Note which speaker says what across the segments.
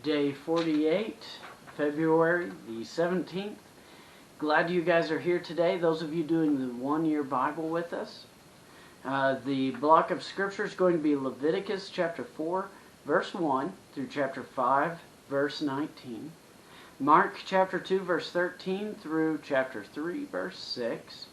Speaker 1: Day 48, February the 17th. Glad you guys are here today. Those of you doing the one-year Bible with us. The block of scripture is going to be Leviticus chapter 4, verse 1 through chapter 5, verse 19. Mark chapter 2, verse 13 through chapter 3, verse 6.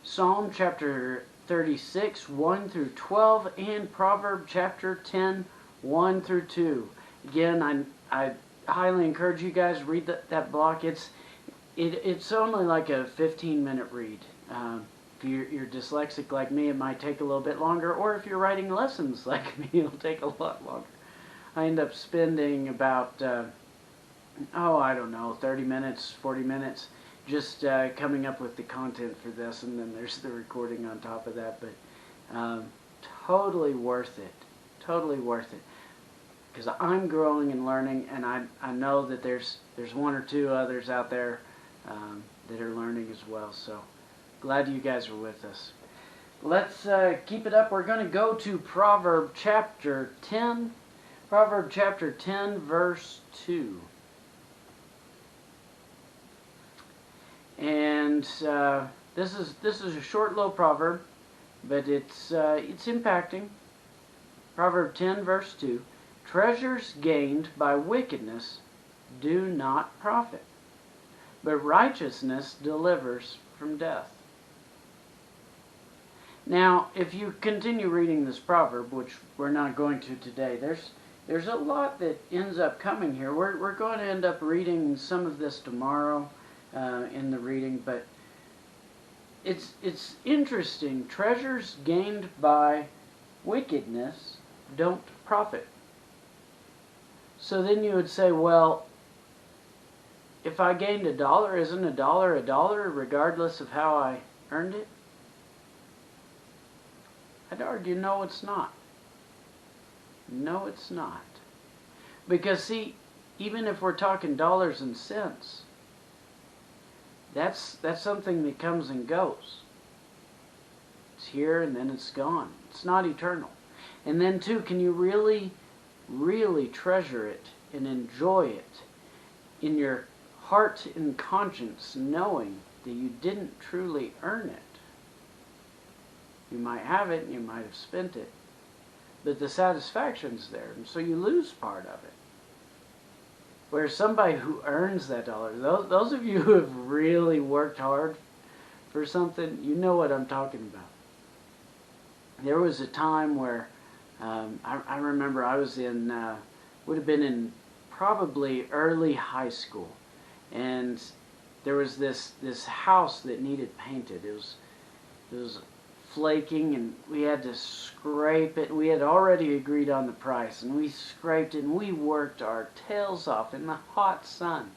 Speaker 1: Psalm chapter 36, 1 through 12, and Proverb chapter 10, 1 through 2. Again, I highly encourage you guys to read that block. It's only like a 15-minute read. If you're dyslexic like me, it might take a little bit longer, or if you're writing lessons like me, it'll take a lot longer. I end up spending about, 30 minutes, 40 minutes just coming up with the content for this, and then there's the recording on top of that. But totally worth it. Totally worth it. Because I'm growing and learning, and I know that there's one or two others out there that are learning as well. So glad you guys are with us. Let's keep it up. We're going to go to Proverb chapter 10. Proverb chapter 10, verse 2. And this is a short little proverb, but it's impacting. Proverb 10, verse 2. Treasures gained by wickedness do not profit, but righteousness delivers from death. Now, if you continue reading this proverb, which we're not going to today, there's a lot that ends up coming here. We're going to end up reading some of this tomorrow in the reading, but it's interesting. Treasures gained by wickedness don't profit. So then you would say, well, if I gained $1, isn't a dollar regardless of how I earned it? I'd argue, no, it's not. No, it's not. Because, see, even if we're talking dollars and cents, that's something that comes and goes. It's here and then it's gone. It's not eternal. And then, too, can you really treasure it and enjoy it in your heart and conscience, knowing that you didn't truly earn it? You might have it and you might have spent it, but the satisfaction's there, and so you lose part of it. Whereas somebody who earns that dollar, those of you who have really worked hard for something, you know what I'm talking about. There was a time where I remember I was in, would have been in probably early high school, and there was this house that needed painted. It was flaking, and we had to scrape it. We had already agreed on the price, and we scraped it, and we worked our tails off in the hot sun.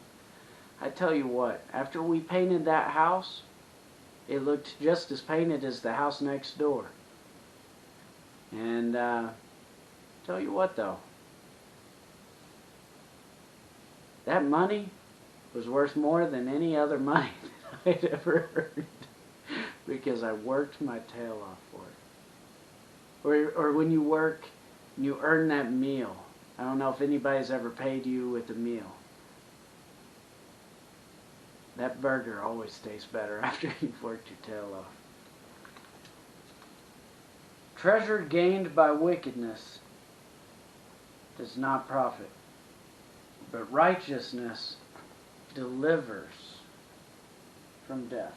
Speaker 1: I tell you what, after we painted that house, it looked just as painted as the house next door. And tell you what though, that money was worth more than any other money that I'd ever earned, because I worked my tail off for it. Or when you work, you earn that meal. I don't know if anybody's ever paid you with a meal. That burger always tastes better after you've worked your tail off. Treasure gained by wickedness does not profit, but righteousness delivers from death.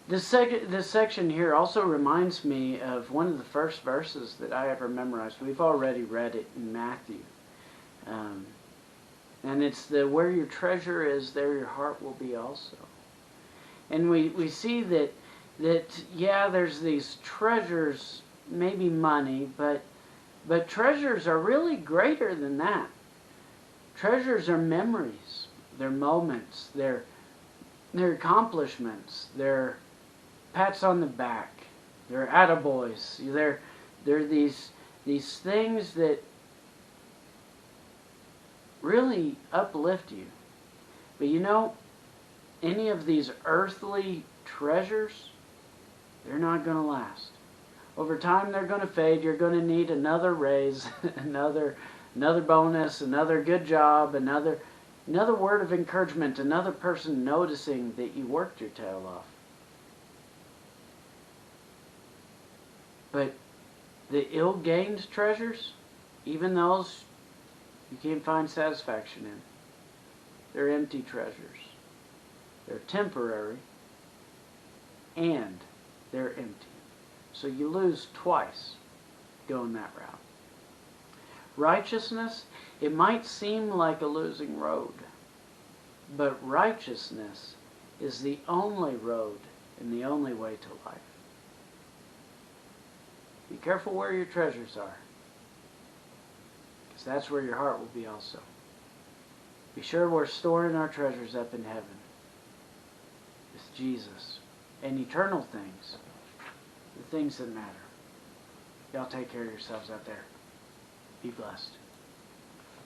Speaker 1: This section here also reminds me of one of the first verses that I ever memorized. We've already read it in Matthew. And it's where your treasure is, there your heart will be also. And we see that yeah, there's these treasures, maybe money, but treasures are really greater than that. Treasures are memories, they're moments, they're accomplishments, they're pats on the back, they're attaboys, they're these things that really uplift you. But you know, any of these earthly treasures, they're not going to last. Over time, they're going to fade. You're going to need another raise, another another bonus, another good job, another word of encouragement, another person noticing that you worked your tail off. But the ill-gained treasures, even those you can't find satisfaction in, they're empty treasures. They're temporary, and they're empty. So you lose twice going that route. Righteousness, it might seem like a losing road, but righteousness is the only road and the only way to life. Be careful where your treasures are, because that's where your heart will be also. Be sure we're storing our treasures up in heaven with Jesus and eternal things, the things that matter. Y'all take care of yourselves out there. Be blessed.